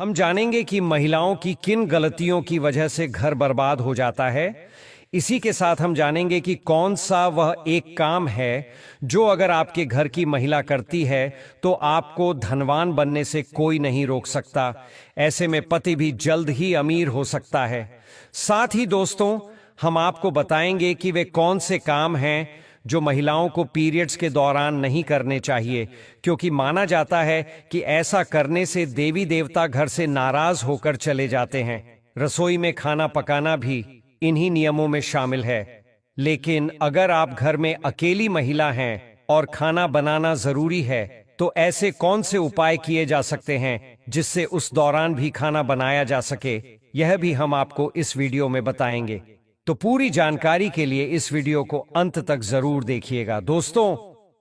हम जानेंगे कि महिलाओं की किन गलतियों की वजह से घर बर्बाद हो जाता है। इसी के साथ हम जानेंगे कि कौन सा वह एक काम है जो अगर आपके घर की महिला करती है तो आपको धनवान बनने से कोई नहीं रोक सकता। ऐसे में पति भी जल्द ही अमीर हो सकता है। साथ ही दोस्तों, हम आपको बताएंगे कि वे कौन से काम हैं जो महिलाओं को पीरियड्स के दौरान नहीं करने चाहिए, क्योंकि माना जाता है कि ऐसा करने से देवी देवता घर से नाराज होकर चले जाते हैं। रसोई में खाना पकाना भी इन्हीं नियमों में शामिल है। लेकिन अगर आप घर में अकेली महिला हैं और खाना बनाना जरूरी है, तो ऐसे कौन से उपाय किए जा सकते हैं जिससे उस दौरान भी खाना बनाया जा सके, यह भी हम आपको इस वीडियो में बताएंगे। तो पूरी जानकारी के लिए इस वीडियो को अंत तक जरूर देखिएगा। दोस्तों,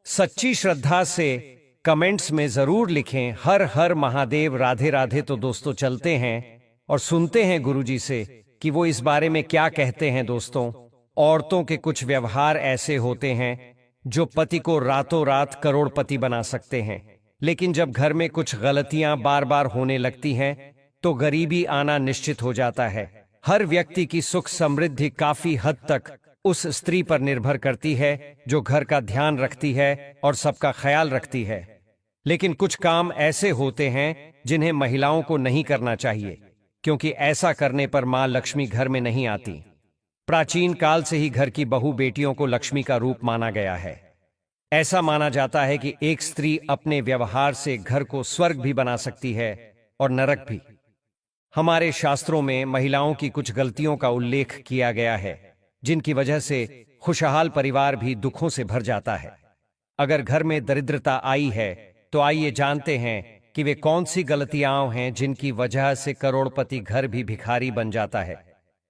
सच्ची श्रद्धा से कमेंट्स में जरूर लिखें हर हर महादेव, राधे राधे। तो दोस्तों, चलते हैं और सुनते हैं गुरुजी से कि वो इस बारे में क्या कहते हैं। दोस्तों, औरतों के कुछ व्यवहार ऐसे होते हैं जो पति को रातों रात करोड़पति बना सकते हैं, लेकिन जब घर में कुछ गलतियां बार बार होने लगती हैं तो गरीबी आना निश्चित हो जाता है। हर व्यक्ति की सुख समृद्धि काफी हद तक उस स्त्री पर निर्भर करती है जो घर का ध्यान रखती है और सबका ख्याल रखती है। लेकिन कुछ काम ऐसे होते हैं जिन्हें महिलाओं को नहीं करना चाहिए, क्योंकि ऐसा करने पर मां लक्ष्मी घर में नहीं आती। प्राचीन काल से ही घर की बहू बेटियों को लक्ष्मी का रूप माना गया है। ऐसा माना जाता है कि एक स्त्री अपने व्यवहार से घर को स्वर्ग भी बना सकती है और नरक भी। हमारे शास्त्रों में महिलाओं की कुछ गलतियों का उल्लेख किया गया है जिनकी वजह से खुशहाल परिवार भी दुखों से भर जाता है। अगर घर में दरिद्रता आई है तो आइए जानते हैं कि वे कौन सी गलतियां हैं जिनकी वजह से करोड़पति घर भी भिखारी बन जाता है।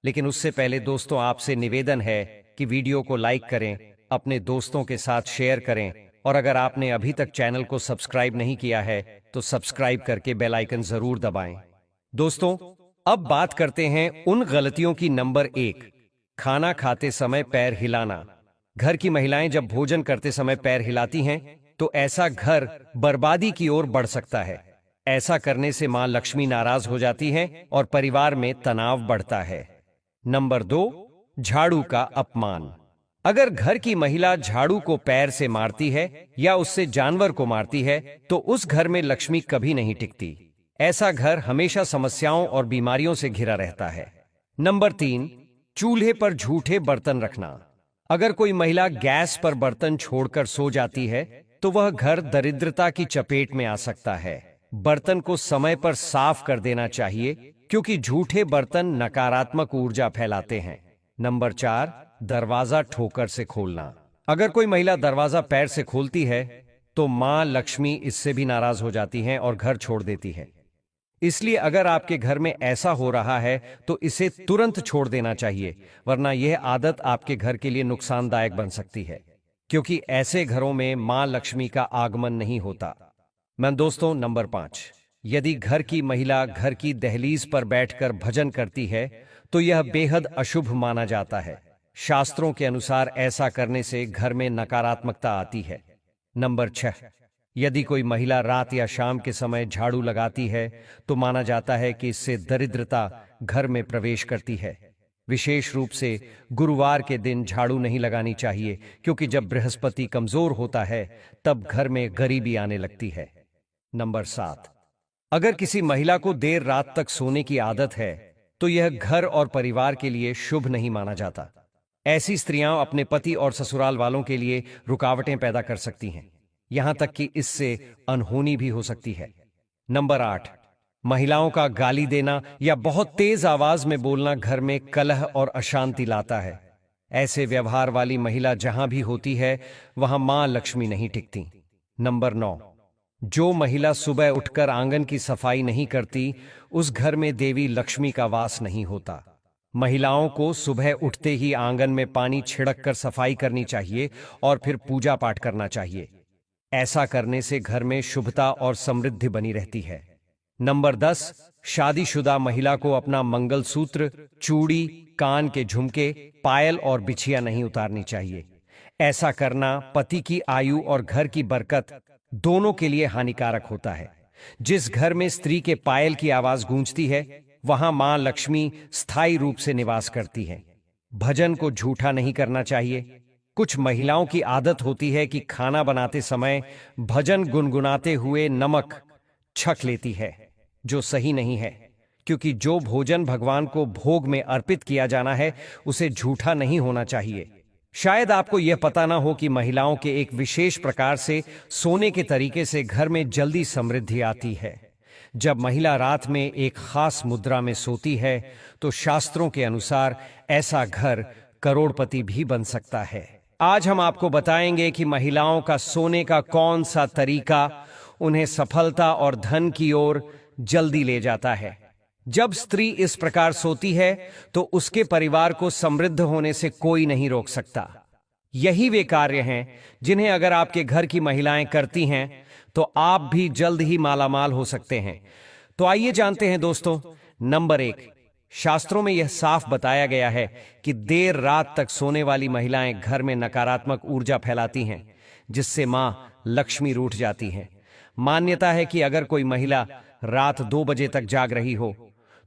लेकिन उससे पहले दोस्तों, आपसे निवेदन है कि वीडियो को लाइक करें, अपने दोस्तों के साथ शेयर करें, और अगर आपने अभी तक चैनल को सब्सक्राइब नहीं किया है तो सब्सक्राइब करके बेल आइकन जरूर दबाएं। दोस्तों, अब बात करते हैं उन गलतियों की। नंबर 1, खाना खाते समय पैर हिलाना। घर की महिलाएं जब भोजन करते समय पैर हिलाती हैं तो ऐसा घर बर्बादी की ओर बढ़ सकता है। ऐसा करने से मां लक्ष्मी नाराज हो जाती हैं और परिवार में तनाव बढ़ता है। नंबर 2, झाड़ू का अपमान। अगर घर की महिला झाड़ू को पैर से मारती है या उससे जानवर को मारती है तो उस घर में लक्ष्मी कभी नहीं टिकती। ऐसा घर हमेशा समस्याओं और बीमारियों से घिरा रहता है। नंबर 3, चूल्हे पर झूठे बर्तन रखना। अगर कोई महिला गैस पर बर्तन छोड़कर सो जाती है तो वह घर दरिद्रता की चपेट में आ सकता है। बर्तन को समय पर साफ कर देना चाहिए, क्योंकि झूठे बर्तन नकारात्मक ऊर्जा फैलाते हैं। नंबर 4, दरवाजा ठोकर से खोलना। अगर कोई महिला दरवाजा पैर से खोलती है तो मां लक्ष्मी इससे भी नाराज हो जाती हैं और घर छोड़ देती है। इसलिए अगर आपके घर में ऐसा हो रहा है तो इसे तुरंत छोड़ देना चाहिए, वरना यह आदत आपके घर के लिए नुकसानदायक बन सकती है, क्योंकि ऐसे घरों में मां लक्ष्मी का आगमन नहीं होता। दोस्तों, नंबर 5, यदि घर की महिला घर की दहलीज पर बैठकर भजन करती है तो यह बेहद अशुभ माना जाता है। शास्त्रों के अनुसार ऐसा करने से घर में नकारात्मकता आती है। नंबर 6, यदि कोई महिला रात या शाम के समय झाड़ू लगाती है तो माना जाता है कि इससे दरिद्रता घर में प्रवेश करती है। विशेष रूप से गुरुवार के दिन झाड़ू नहीं लगानी चाहिए, क्योंकि जब बृहस्पति कमजोर होता है तब घर में गरीबी आने लगती है। नंबर 7, अगर किसी महिला को देर रात तक सोने की आदत है तो यह घर और परिवार के लिए शुभ नहीं माना जाता। ऐसी स्त्रियां अपने पति और ससुराल वालों के लिए रुकावटें पैदा कर सकती हैं, यहां तक कि इससे अनहोनी भी हो सकती है। नंबर 8, महिलाओं का गाली देना या बहुत तेज आवाज में बोलना घर में कलह और अशांति लाता है। ऐसे व्यवहार वाली महिला जहां भी होती है वहां मां लक्ष्मी नहीं टिकती। नंबर 9, जो महिला सुबह उठकर आंगन की सफाई नहीं करती उस घर में देवी लक्ष्मी का वास नहीं होता। महिलाओं को सुबह उठते ही आंगन में पानी छिड़क कर सफाई करनी चाहिए और फिर पूजा पाठ करना चाहिए। ऐसा करने से घर में शुभता और समृद्धि बनी रहती है। नंबर 10, शादीशुदा महिला को अपना मंगलसूत्र, चूड़ी, कान के झुमके, पायल और बिछिया नहीं उतारनी चाहिए। ऐसा करना पति की आयु और घर की बरकत दोनों के लिए हानिकारक होता है। जिस घर में स्त्री के पायल की आवाज गूंजती है, वहां मां लक्ष्मी स्थायी रूप से निवास करती है। भजन को झूठा नहीं करना चाहिए। कुछ महिलाओं की आदत होती है कि खाना बनाते समय भजन गुनगुनाते हुए नमक छक लेती है, जो सही नहीं है, क्योंकि जो भोजन भगवान को भोग में अर्पित किया जाना है उसे झूठा नहीं होना चाहिए। शायद आपको यह पता ना हो कि महिलाओं के एक विशेष प्रकार से सोने के तरीके से घर में जल्दी समृद्धि आती है। जब महिला रात में एक खास मुद्रा में सोती है तो शास्त्रों के अनुसार ऐसा घर करोड़पति भी बन सकता है। आज हम आपको बताएंगे कि महिलाओं का सोने का कौन सा तरीका उन्हें सफलता और धन की ओर जल्दी ले जाता है। जब स्त्री इस प्रकार सोती है तो उसके परिवार को समृद्ध होने से कोई नहीं रोक सकता। यही वे कार्य हैं जिन्हें अगर आपके घर की महिलाएं करती हैं तो आप भी जल्द ही मालामाल हो सकते हैं। तो आइए जानते हैं दोस्तों। नंबर 1, शास्त्रों में यह साफ बताया गया है कि देर रात तक सोने वाली महिलाएं घर में नकारात्मक ऊर्जा फैलाती हैं, जिससे मां लक्ष्मी रूठ जाती हैं। मान्यता है कि अगर कोई महिला रात 2 बजे तक जाग रही हो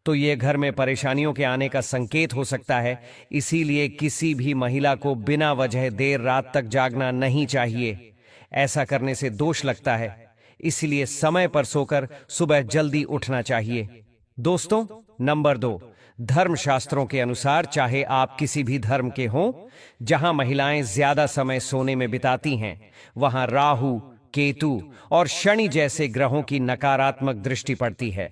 तो यह घर में परेशानियों के आने का संकेत हो सकता है। इसीलिए किसी भी महिला को बिना वजह देर रात तक जागना नहीं चाहिए। ऐसा करने से दोष लगता है, इसलिए समय पर सोकर सुबह जल्दी उठना चाहिए। दोस्तों, नंबर 2, धर्मशास्त्रों के अनुसार चाहे आप किसी भी धर्म के हों, जहां महिलाएं ज्यादा समय सोने में बिताती हैं, वहां राहु, केतु और शनि जैसे ग्रहों की नकारात्मक दृष्टि पड़ती है।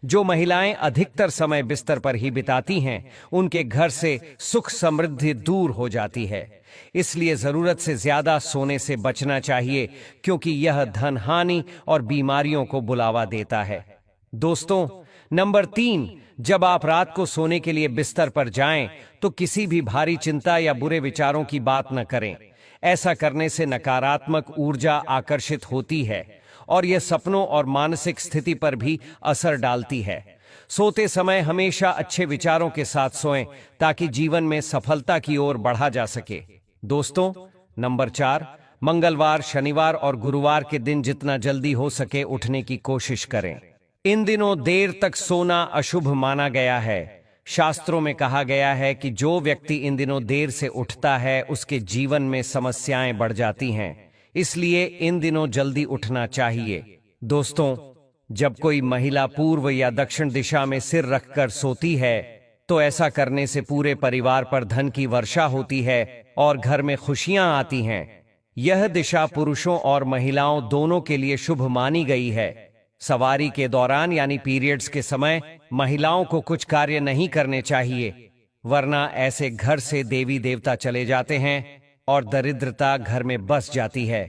जो महिलाएं अधिकतर समय बिस्तर पर ही बिताती हैं, उनके घर से सुख समृद्धि दूर हो जाती है। इसलिए जरूरत से ज्यादा सोने से बचना चाहिए, क्योंकि यह धन हानि और बीमारियों को बुलावा देता है। दोस्तों, नंबर 3, जब आप रात को सोने के लिए बिस्तर पर जाएं तो किसी भी भारी चिंता या बुरे विचारों की बात न करें। ऐसा करने से नकारात्मक ऊर्जा आकर्षित होती है और यह सपनों और मानसिक स्थिति पर भी असर डालती है। सोते समय हमेशा अच्छे विचारों के साथ सोएं ताकि जीवन में सफलता की ओर बढ़ा जा सके। दोस्तों, नंबर 4, मंगलवार, शनिवार और गुरुवार के दिन जितना जल्दी हो सके उठने की कोशिश करें। इन दिनों देर तक सोना अशुभ माना गया है। शास्त्रों में कहा गया है कि जो व्यक्ति इन दिनों देर से उठता है उसके जीवन में समस्याएं बढ़ जाती हैं। इसलिए इन दिनों जल्दी उठना चाहिए। दोस्तों, जब कोई महिला पूर्व या दक्षिण दिशा में सिर रखकर सोती है तो ऐसा करने से पूरे परिवार पर धन की वर्षा होती है और घर में खुशियां आती हैं। यह दिशा पुरुषों और महिलाओं दोनों के लिए शुभ मानी गई है। सवारी के दौरान यानी पीरियड्स के समय महिलाओं को कुछ कार्य नहीं करने चाहिए, वरना ऐसे घर से देवी देवता चले जाते हैं और दरिद्रता घर में बस जाती है।